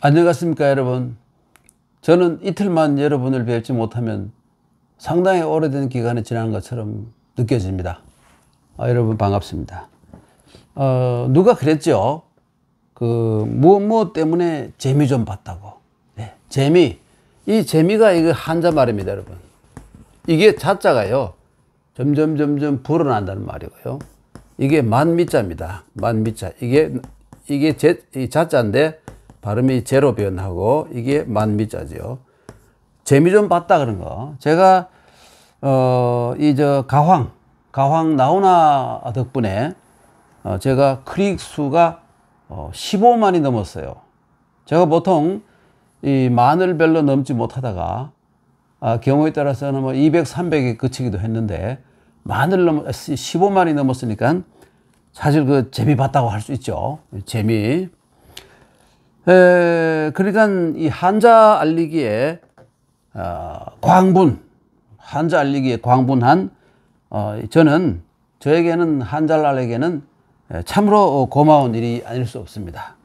안녕하십니까 여러분. 저는 이틀만 여러분을 뵙지 못하면 상당히 오래된 기간이 지난 것처럼 느껴집니다. 여러분 반갑습니다. 누가 그랬죠? 무엇 때문에 재미 좀 봤다고. 네, 재미. 이 재미가 이거 한자 말입니다, 여러분. 이게 자자가요, 점점 불어난다는 말이고요. 이게 만미자입니다. 만미자. 이게 이 자자인데 발음이 제로 변하고 이게 만미자죠. 재미 좀 봤다 그런 거. 제가 가황 나훈아 덕분에 제가 클릭 수가 15만이 넘었어요. 제가 보통 이 만을 별로 넘지 못하다가 경우에 따라서는 뭐 200, 300에 그치기도 했는데 15만이 넘었으니까 사실 그 재미 봤다고 할 수 있죠. 재미. 그러니까 이 한자 알리기에 한자 알리기에 광분한 저에게는 한자를 알리기에는 참으로 고마운 일이 아닐 수 없습니다.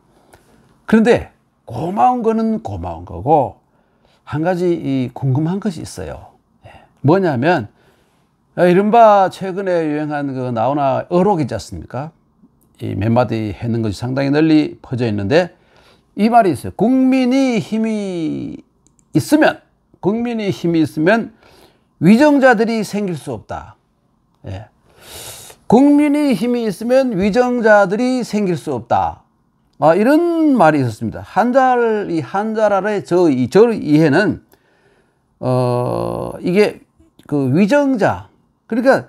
그런데 고마운 거는 고마운 거고 한 가지 궁금한 것이 있어요. 뭐냐면 이른바 최근에 유행한 그 나훈아 어록 있지 않습니까? 이 몇 마디 했는 것이 상당히 널리 퍼져 있는데 이 말이 있어요. 국민이 힘이 있으면 위정자들이 생길 수 없다. 국민이 힘이 있으면 위정자들이 생길 수 없다. 이런 말이 있었습니다. 한자랄의 저 이해는 이게 그 위정자, 그러니까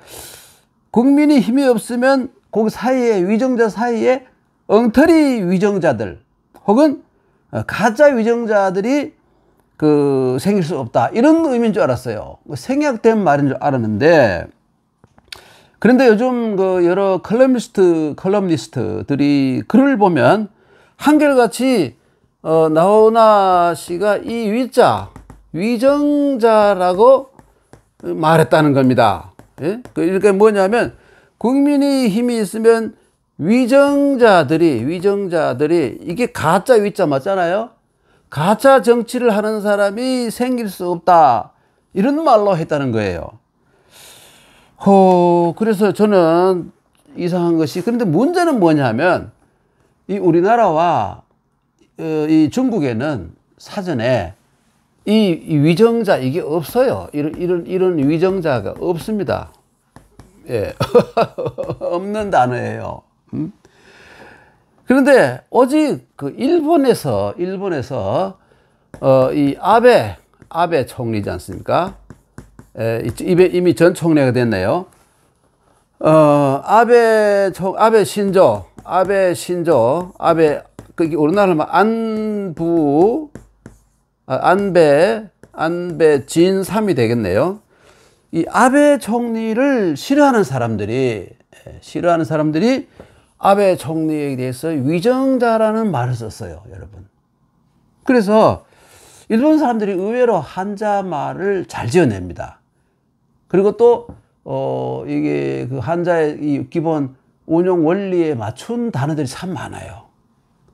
국민이 힘이 없으면 그 사이에 위정자 사이에 엉터리 위정자들 혹은 가짜 위정자들이 생길 수 없다, 이런 의미인 줄 알았어요. 생략된 말인 줄 알았는데, 그런데 요즘 여러 컬럼니스트들이 글을 보면 한결같이 나훈아 씨가 이 위정자라고 말했다는 겁니다. 그러니까 뭐냐면 국민이 힘이 있으면 위정자들이 이게 가짜 위자 맞잖아요. 가짜 정치를 하는 사람이 생길 수 없다, 이런 말로 했다는 거예요. 그래서 저는 이상한 것이, 그런데 문제는 뭐냐면 이 우리나라와 이 중국에는 사전에 이 위정자 이게 없어요. 이런 위정자가 없습니다. 없는 단어예요. 그런데 오직 일본에서 이 아베 총리지 않습니까? 이미 전 총리가 됐네요. 아베 신조, 우리나라로 안배 진삼이 되겠네요. 이 아베 총리를 싫어하는 사람들이 아베 총리에 대해서 위정자라는 말을 썼어요, 여러분. 그래서 일본 사람들이 의외로 한자 말을 잘 지어냅니다. 그리고 또 이게 한자의 이 기본 운용 원리에 맞춘 단어들이 참 많아요.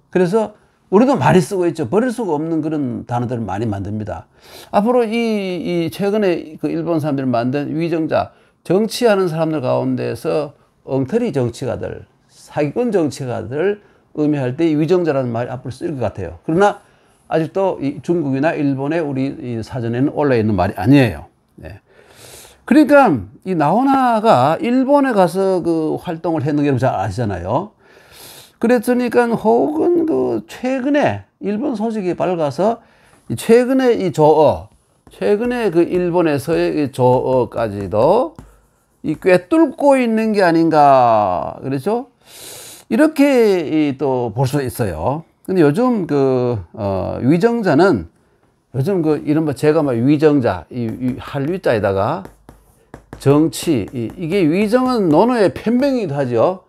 그래서 우리도 많이 쓰고 있죠. 버릴 수가 없는 그런 단어들을 많이 만듭니다. 앞으로 이 최근에 일본 사람들이 만든 위정자, 정치하는 사람들 가운데서 엉터리 정치가들, 사기꾼 정치가들을 의미할 때 위정자라는 말이 앞으로 쓰일 것 같아요. 그러나 아직도 중국이나 일본의 우리 사전에는 올라있는 말이 아니에요. 그러니까 이 나훈아가 일본에 가서 활동을 했는 게 여러분 잘 아시잖아요. 그랬으니까 혹은 최근에 일본 소식이 밝아서 최근에 일본에서의 이 조어까지도 꿰뚫고 있는 게 아닌가, 그렇죠? 이렇게 또 볼 수 있어요. 근데 요즘 위정자는 요즘 이른바 제가 위정자, 이 할위자에다가 정치, 이게 위정은 논어의 편명이기도 하죠.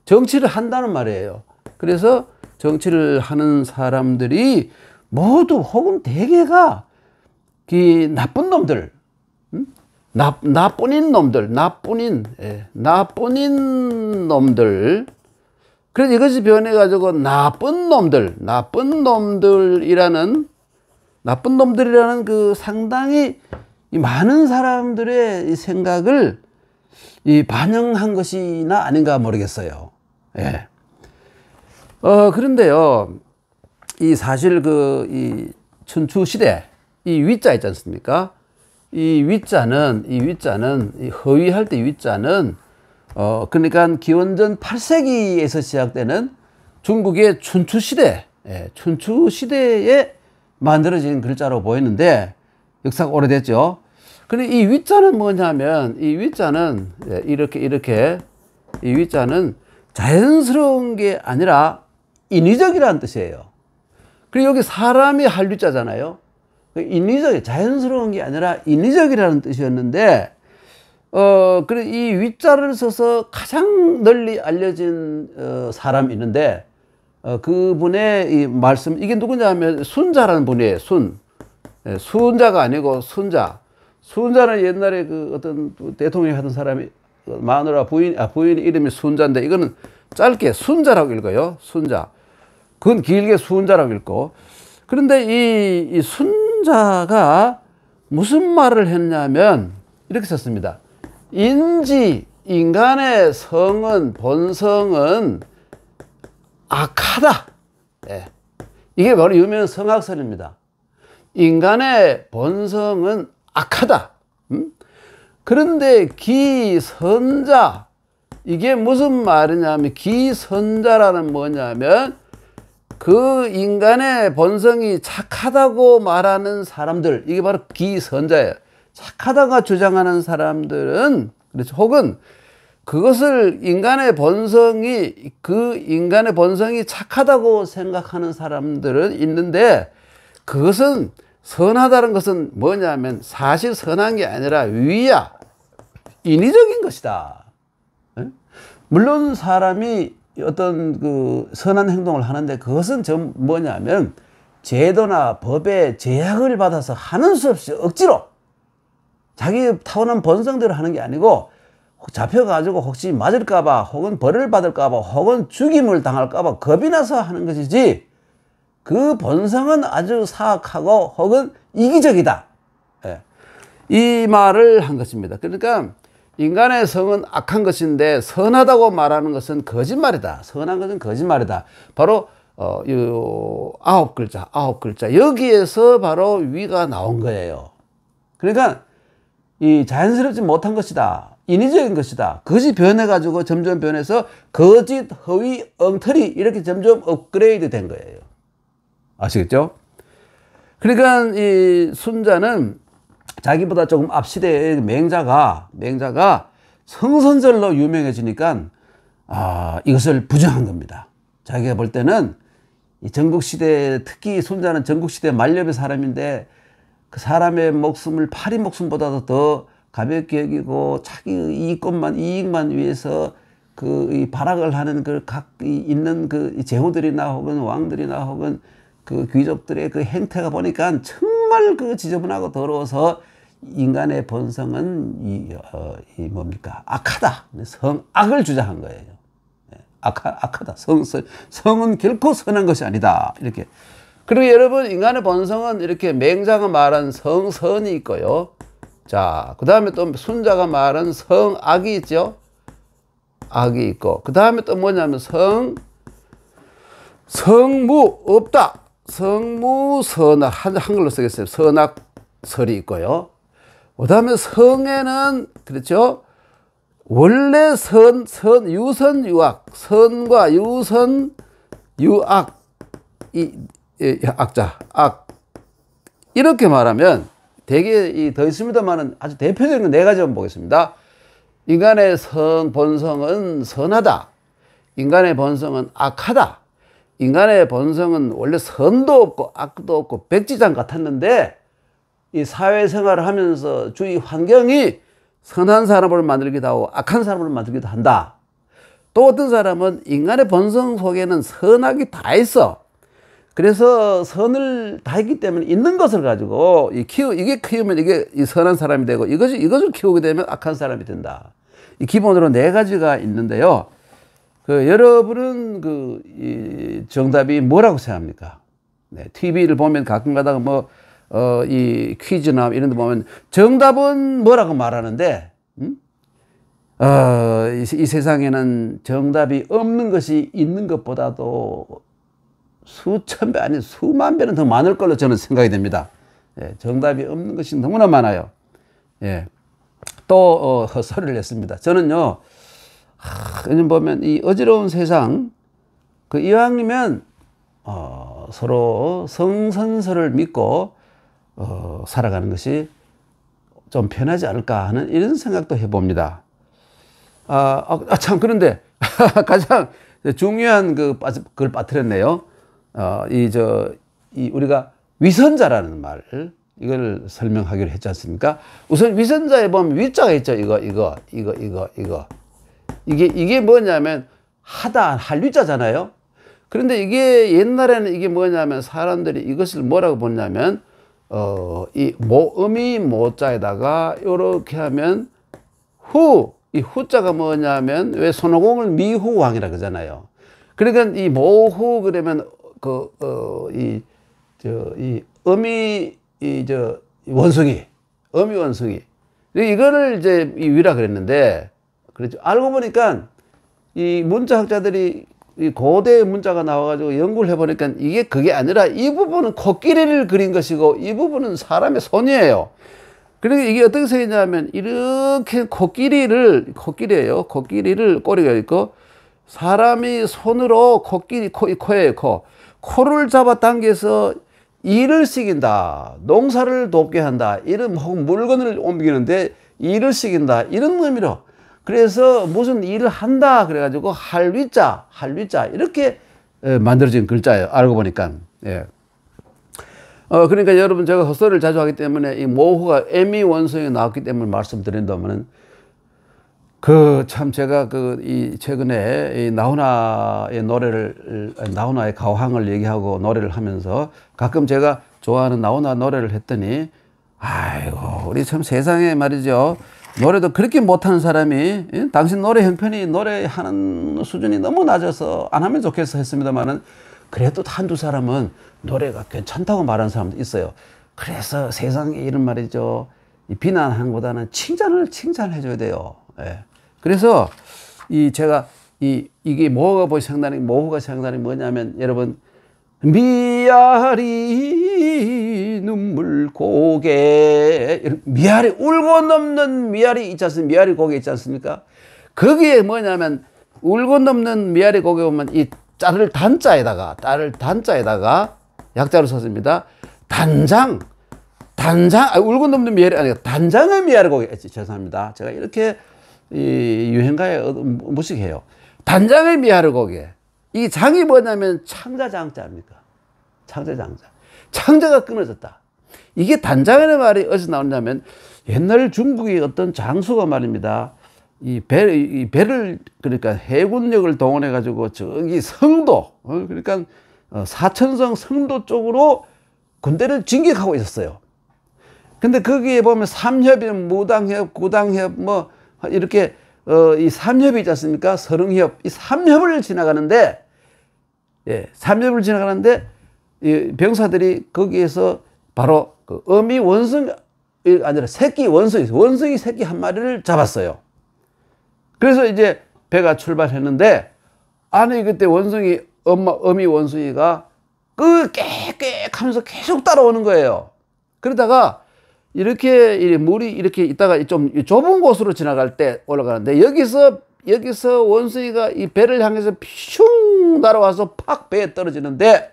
정치를 한다는 말이에요. 그래서 정치를 하는 사람들이 모두 혹은 대개가 나쁜 놈들, 나뿐인 놈들, 그래서 이것이 변해가지고 나쁜 놈들이라는 그 상당히 많은 사람들의 이 생각을 반영한 것이나 아닌가 모르겠어요. 예. 그런데요, 사실 이 춘추시대, 이 위자 있지 않습니까? 이 위자는 이 허위할 때 위자는, 그러니까 기원전 8세기에서 시작되는 중국의 춘추시대에 만들어진 글자로 보이는데, 역사가 오래됐죠. 근데 이 위자는 뭐냐면, 이 위자는 이 위자는 자연스러운 게 아니라 인위적이라는 뜻이에요. 그리고 여기 사람이 할 위자잖아요. 인위적, 자연스러운 게 아니라 인위적이라는 뜻이었는데, 그래, 이 위자를 써서 가장 널리 알려진 사람이 있는데, 그분의 이 말씀, 이게 누구냐 하면 순자라는 분이에요. 순자가 아니고 순자. 순자는 옛날에 그 어떤 대통령이 하던 사람이 마누라 부인 이름이 순자인데, 이거는 짧게 순자라고 읽어요. 순자. 그건 길게 순자라고 읽고. 그런데 이 순자가 무슨 말을 했냐면 이렇게 썼습니다. 인간의 본성은 악하다. 예. 이게 바로 유명한 성악설입니다. 인간의 본성은 악하다. 그런데 기선자, 이게 무슨 말이냐면, 기선자라는 뭐냐면 그 인간의 본성이 착하다고 말하는 사람들, 이게 바로 기선자예요. 착하다고 주장하는 사람들은, 그렇죠. 혹은 그것을 인간의 본성이 착하다고 생각하는 사람들은 있는데, 그것은 선하다는 것은 뭐냐면 사실 선한 게 아니라 위야, 인위적인 것이다. 물론 사람이 어떤 그 선한 행동을 하는데 그것은 좀 뭐냐면 제도나 법의 제약을 받아서 하는 수 없이 억지로 자기 타고난 본성대로 하는 게 아니고, 잡혀가지고 혹시 맞을까봐, 혹은 벌을 받을까봐, 혹은 죽임을 당할까봐 겁이 나서 하는 것이지, 그 본성은 아주 사악하고 혹은 이기적이다. 예. 이 말을 한 것입니다. 그러니까 인간의 성은 악한 것인데 선하다고 말하는 것은 거짓말이다. 선한 것은 거짓말이다. 바로 아홉 글자 여기에서 바로 위가 나온 거예요. 그러니까 이 자연스럽지 못한 것이다, 인위적인 것이다. 그것이 변해가지고 점점 변해서 거짓, 허위, 엉터리 이렇게 점점 업그레이드 된 거예요. 아시겠죠? 그러니까 이 순자는 자기보다 조금 앞 시대의 맹자가 성선설로 유명해지니까 이것을 부정한 겁니다. 자기가 볼 때는 이 전국시대, 특히 순자는 전국시대 만렙의 사람인데, 그 사람의 목숨을 파리 목숨보다도 더 가볍게 여기고 자기 이익만 위해서 이 발악을 하는 있는 그 제후들이나 혹은 왕들이나 혹은 그 귀족들의 그 행태가 보니까 정말 지저분하고 더러워서 인간의 본성은 뭡니까? 악하다. 성악을 주장한 거예요. 악하다. 성은 결코 선한 것이 아니다. 이렇게. 그리고 여러분, 인간의 본성은 이렇게 맹자가 말한 성선이 있고요. 자, 그 다음에 또 순자가 말한 성악이 있죠. 악이 있고, 그 다음에 또 뭐냐면 성무 없다. 성무선악, 한글로 쓰겠어요. 선악설이 있고요. 그 다음에 성에는, 그렇죠, 원래 유선, 유악, 선과 유선, 유악, 악자, 악, 이렇게 말하면 되게 더 있습니다만은 아주 대표적인 네 가지 한번 보겠습니다. 인간의 본성은 선하다. 인간의 본성은 악하다. 인간의 본성은 원래 선도 없고 악도 없고 백지장 같았는데, 이 사회생활을 하면서 주위 환경이 선한 사람을 만들기도 하고 악한 사람을 만들기도 한다. 또 어떤 사람은 인간의 본성 속에는 선악이 다 있어. 그래서 선을 다 했기 때문에 있는 것을 가지고 이게 키우면 이게 선한 사람이 되고, 이것을 키우게 되면 악한 사람이 된다. 이 기본으로 네 가지가 있는데요. 여러분은 이 정답이 뭐라고 생각합니까? 네, TV를 보면 가끔 가다가 이 퀴즈나 이런 데 보면 정답은 뭐라고 말하는데, 이 세상에는 정답이 없는 것이 있는 것보다도 수천 배 아니 수만 배는 더 많을 걸로 저는 생각이 됩니다. 예, 정답이 없는 것이 너무나 많아요. 예. 또 헛소리를 냈습니다. 저는요, 요즘 보면 이 어지러운 세상, 이왕이면 서로 성선설을 믿고 살아가는 것이 좀 편하지 않을까 하는 이런 생각도 해봅니다. 참 그런데 가장 중요한 그걸 빠뜨렸네요. 우리가 위선자라는 말, 이걸 설명하기로 했지 않습니까? 우선 위선자에 보면 위자가 있죠. 이게 뭐냐면 할 위자잖아요. 그런데 이게 옛날에는 이게 뭐냐면 사람들이 이것을 뭐라고 보냐면 이 음이 모자에다가 이렇게 하면 이 후자가 뭐냐면 왜 손오공을 미후왕이라 그러잖아요. 그러니까 이 모후 그러면 이 음이 원숭이, 음이 원숭이. 이거를 이제 이 위라 그랬는데, 그렇죠. 알고 보니까 이 문자학자들이 이 고대 문자가 나와가지고 연구를 해보니까 그게 아니라 이 부분은 코끼리를 그린 것이고 이 부분은 사람의 손이에요. 그러니까 이게 어떻게 생겼냐면 이렇게 코끼리예요. 코끼리를 꼬리가 있고 사람이 손으로 코예요, 코. 코를 잡아당겨서 일을 시킨다. 농사를 돕게 한다. 혹은 물건을 옮기는데 일을 시킨다. 이런 의미로. 그래서 무슨 일을 한다. 그래가지고 할위자 이렇게 만들어진 글자예요. 알고 보니까. 예. 그러니까 여러분 제가 헛소리를 자주 하기 때문에 이 모후가 에미 원성이 나왔기 때문에 말씀드린다면은 참 제가 최근에 이 나훈아의 나훈아의 가왕을 얘기하고 노래를 하면서 가끔 제가 좋아하는 나훈아 노래를 했더니 아이고 우리 참 세상에 말이죠. 노래도 그렇게 못하는 사람이 당신 노래 형편이 노래하는 수준이 너무 낮아서 안 하면 좋겠어 했습니다만은 그래도 한두 사람은 노래가 괜찮다고 말하는 사람도 있어요. 그래서 세상에 이런 말이죠. 비난하는 것보다는 칭찬을 해줘야 돼요. 예. 그래서 제가 이게 모호가 상당히 뭐냐면 여러분 미아리 눈물 고개 미아리 울고 넘는 미아리 있지 않습니까? 미아리 고개 있지 않습니까? 거기에 뭐냐면 울고 넘는 미아리 고개 보면 이 자를 단자에다가 약자로 썼습니다. 울고 넘는 미아리 아니라 단장의 미아리 고개. 죄송합니다. 제가 이렇게 유행가에 무식해요. 단장의 미아리 고개. 이 장이 뭐냐면 창자장자입니까? 창자가 끊어졌다. 이게 단장이라는 말이 어디서 나오냐면 옛날 중국의 어떤 장수가 말입니다. 이 배를 그러니까 해군력을 동원해 가지고 저기 성도 그러니까 사천성 성도 쪽으로 군대를 진격하고 있었어요. 근데 거기에 보면 삼협이 무당협, 구당협 이렇게 이 삼협이 있지 않습니까? 서릉협 이 삼협을 지나가는데 이 병사들이 거기에서 바로 어미 원숭이 아니라 새끼 원숭이 새끼 한 마리를 잡았어요. 그래서 이제 배가 출발했는데 안에 그때 어미 원숭이가 깨끗 하면서 계속 따라오는 거예요. 그러다가 이렇게 물이 이렇게 있다가 좀 좁은 곳으로 지나갈 때 올라가는데 여기서 원숭이가 이 배를 향해서 슝 날아와서 팍 배에 떨어지는데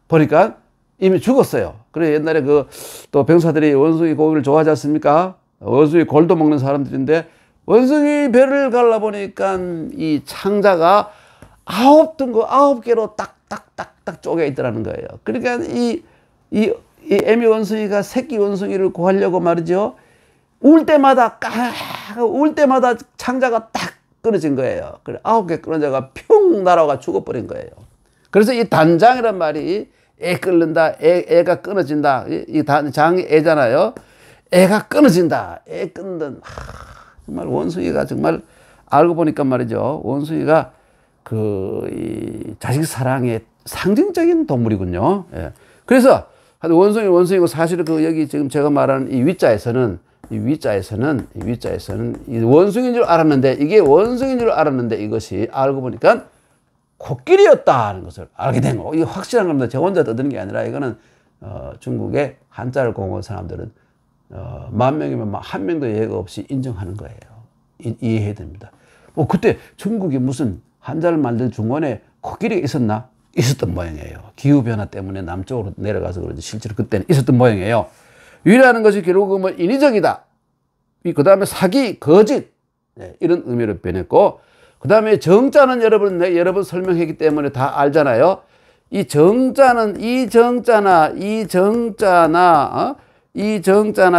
보니까 이미 죽었어요. 그래 옛날에 또 병사들이 원숭이 고기를 좋아하지 않습니까? 원숭이 골도 먹는 사람들인데 원숭이 배를 갈라보니까 이 창자가 9개로 딱딱딱딱 쪼개 있더라는 거예요. 그러니까 이 애미 원숭이가 새끼 원숭이를 구하려고 말이죠. 울 때마다 창자가 딱 끊어진 거예요. 그래 9개 끊어져가 평 날아가 죽어버린 거예요. 그래서 이 단장이란 말이 애 끓는다, 애가 끊어진다. 이 장이 애잖아요. 애가 끊어진다. 애 끊는 정말 원숭이가 정말 알고 보니까 말이죠. 원숭이가 이 자식 사랑의 상징적인 동물이군요. 예. 그래서 원숭이고 사실은 여기 지금 제가 말하는 이 위자에서는 이 원숭이인 줄 알았는데, 이게 원숭이인 줄 알았는데 이것이 알고 보니까 코끼리였다는 것을 알게 된 거. 이게 확실한 겁니다. 제가 혼자 떠드는 게 아니라 이거는 중국의 한자를 공부한 사람들은 10,000명이면 한 명도 예가 없이 인정하는 거예요. 이해해야 됩니다. 그때 중국이 무슨 한자를 만든 중원에 코끼리가 있었나? 있었던 모양이에요. 기후변화 때문에 남쪽으로 내려가서 그런지 실제로 그때는 있었던 모양이에요. 위라는 것이 결국은 뭐 인위적이다. 그 다음에 사기, 거짓, 이런 의미로 변했고, 그 다음에 정자는 여러 번 설명했기 때문에 다 알잖아요. 이 정자나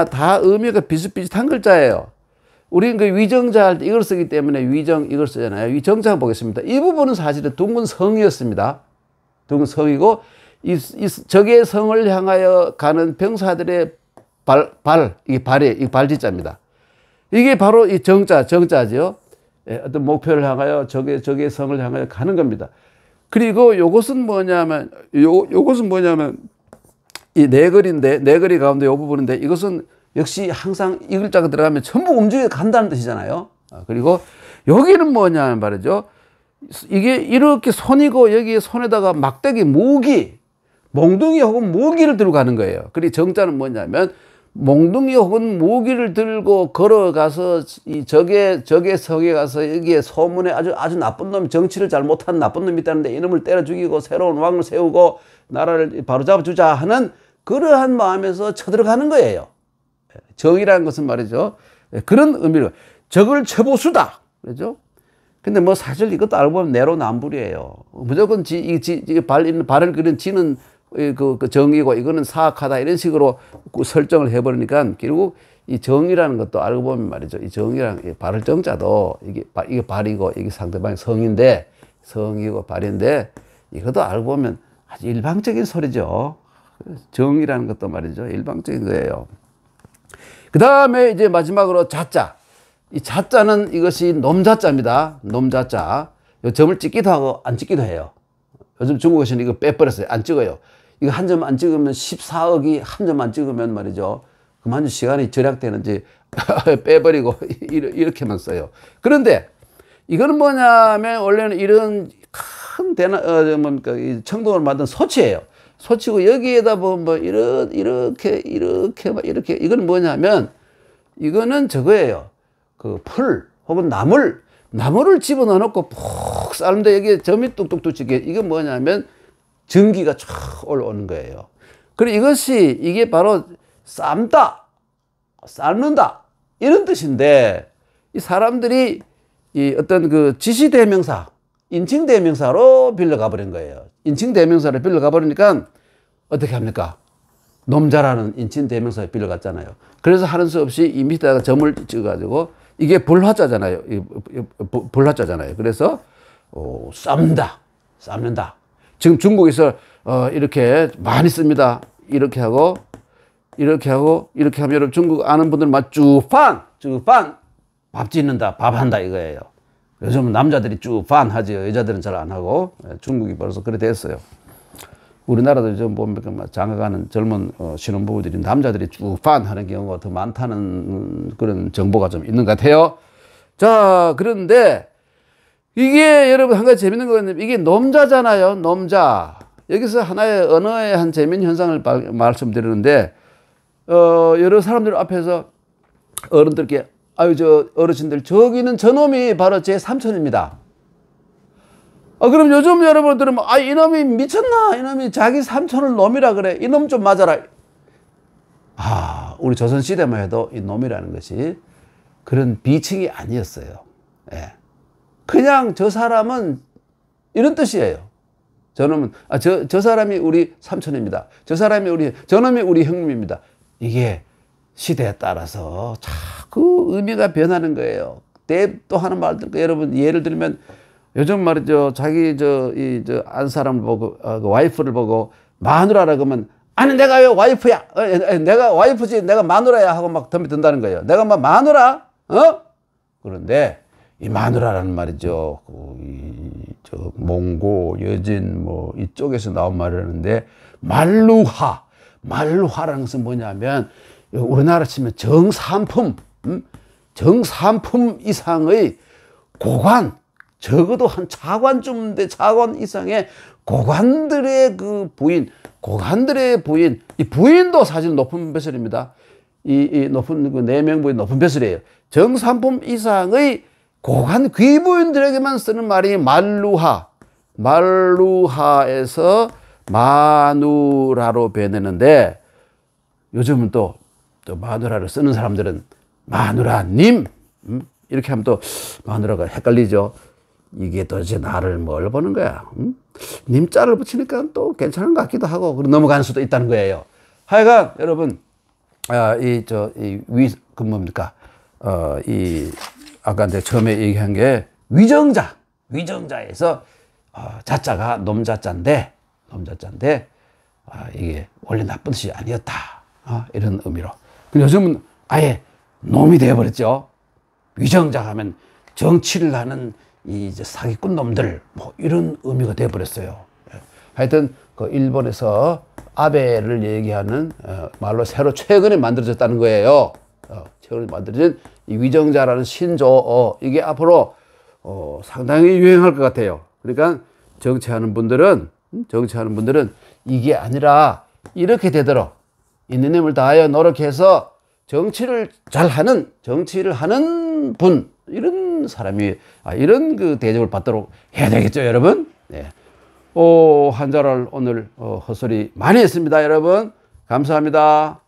다 의미가 비슷비슷한 글자예요. 우리는 그 위정자 할 때 이걸 쓰기 때문에 위정 이걸 쓰잖아요. 위정자 보겠습니다. 이 부분은 사실은 둥근 성이었습니다. 둥근 성이고, 적의 성을 향하여 가는 병사들의 이게 발지자입니다. 이게 바로 이 정자죠. 어떤 목표를 향하여 적의 성을 향하여 가는 겁니다. 그리고 요것은 뭐냐면 이 네거리 가운데 요 부분인데, 이것은 역시 항상 이 글자가 들어가면 전부 움직여 간다는 뜻이잖아요. 그리고 여기는 뭐냐면 말이죠. 이게 이렇게 손이고, 여기에 손에다가 막대기, 몽둥이 혹은 모기를 들고 가는 거예요. 그리고 정자는 뭐냐면 몽둥이 혹은 모기를 들고 걸어가서 이 적의 성에 가서 여기에 소문에 아주 나쁜 놈, 정치를 잘못한 나쁜 놈이 있다는데 이놈을 때려 죽이고 새로운 왕을 세우고 나라를 바로잡아 주자 하는 그러한 마음에서 쳐들어가는 거예요. 정이라는 것은 말이죠. 그런 의미로 적을 쳐보수다. 그렇죠? 근데 뭐 사실 이것도 알고 보면 내로남불이에요. 무조건 발을 그린 지는 그 정이고 이거는 사악하다 이런 식으로 설정을 해버리니까 결국 이 정이라는 것도 알고 보면 말이죠. 이 정이라는 발을 정자도 이게 발이고 이게 상대방의 성인데, 성이고 발인데, 이것도 알고 보면 아주 일방적인 소리죠. 정이라는 것도 말이죠. 일방적인 거예요. 그 다음에 이제 마지막으로 자자. 이 자자는 이것이 놈자자입니다. 놈자자. 요 점을 찍기도 하고 안 찍기도 해요. 요즘 중국에서는 이거 빼버렸어요. 안 찍어요. 이거 한 점 안 찍으면 14억이 한 점 안 찍으면 말이죠. 그만 시간이 절약되는지 빼버리고 이렇게만 써요. 그런데 이거는 뭐냐면 원래는 이런 큰 청동을 만든 소치예요. 소치고 여기에다 보면 뭐 이렇게 이거는 뭐냐면 이거는 저거예요. 그 풀 혹은 나무를 집어넣어 놓고 푹 삶는데 여기에 점이 뚝뚝뚝 찍게, 이건 뭐냐면 전기가 쫙 올라오는 거예요. 그리고 이게 바로 삶다, 삶는다 이런 뜻인데, 이 사람들이 이 어떤 그 지시대명사, 인칭대명사로 빌려가 버린 거예요. 인칭대명사로 빌려가 버리니까 어떻게 합니까? 놈자라는 인칭대명사에 빌려갔잖아요. 그래서 하는 수 없이 이 밑에다가 점을 찍어가지고, 이게 불화자잖아요. 불화자잖아요. 그래서 삶는다. 지금 중국에서 이렇게 많이 씁니다. 이렇게 하면 여러분 중국 아는 분들은 막 쭈판 밥 짓는다, 밥한다 이거예요. 요즘은 남자들이 쭈판 하죠. 여자들은 잘 안 하고. 중국이 벌써 그래 됐어요. 우리나라도 좀 보면 장가가는 젊은 신혼부부들이 남자들이 쭈판 하는 경우가 더 많다는 그런 정보가 좀 있는 것 같아요. 자, 그런데 이게 여러분 한 가지 재밌는 건, 이게 놈자잖아요. 놈자. 여기서 하나의 언어의 한 재미있는 현상을 말씀드리는데, 여러 사람들 앞에서 어른들께, 어르신들, 저기는 저놈이 바로 제 삼촌입니다. 그럼 요즘 여러분들은 이놈이 미쳤나? 이놈이 자기 삼촌을 놈이라 그래. 이놈 좀 맞아라. 우리 조선시대만 해도 이 놈이라는 것이 그런 비칭이 아니었어요. 예. 그냥 저 사람은 이런 뜻이에요. 저놈은, 저 사람이 우리 삼촌입니다. 저놈이 우리 형님입니다. 이게 시대에 따라서 자꾸 의미가 변하는 거예요. 또 하는 말들, 여러분 예를 들면 요즘 말이죠. 자기 안 사람을 보고 와이프를 보고 마누라라고 하면, 아니 내가 왜 와이프야? 내가 와이프지 내가 마누라야 하고 막 덤비든다는 거예요. 내가 막 마누라? 그런데 이 마누라라는 말이죠. 저 몽고, 여진 뭐 이쪽에서 나온 말이라는데 말루화라는 것은 뭐냐면 우리나라 치면 정삼품, 정삼품 이상의 고관, 적어도 한 차관쯤 돼 차관 이상의 고관들의 그 부인, 고관들의 부인, 이 부인도 사실 높은 벼슬입니다. 이 높은 그 내명부인 높은 벼슬이에요. 정삼품 이상의 고관 귀부인들에게만 쓰는 말이 말루하에서 마누라로 변했는데 요즘은 또 마누라를 쓰는 사람들은 마누라님 이렇게 하면 또 마누라가 헷갈리죠. 이게 도대체 나를 뭘 보는 거야? 님자를 붙이니까 또 괜찮은 것 같기도 하고 그리고 넘어가는 수도 있다는 거예요. 하여간 여러분 뭡니까? 아까 이제 처음에 얘기한 게 위정자에서 자자가 놈자자인데 이게 원래 나쁜 뜻이 아니었다. 이런 의미로. 근데 요즘은 아예 놈이 되어버렸죠. 위정자 하면 정치를 하는 이제 사기꾼 놈들 뭐 이런 의미가 되어버렸어요. 하여튼 그 일본에서 아베를 얘기하는 말로 새로 최근에 만들어졌다는 거예요. 최근에 만들어진 이 위정자라는 신조어 이게 앞으로 상당히 유행할 것 같아요. 그러니까 정치하는 분들은 이게 아니라 이렇게 되도록 있는 힘을 다하여 노력해서 정치를 하는 분 이런 사람이 이런 그 대접을 받도록 해야 되겠죠, 여러분. 네. 한자를 오늘 헛소리 많이 했습니다, 여러분. 감사합니다.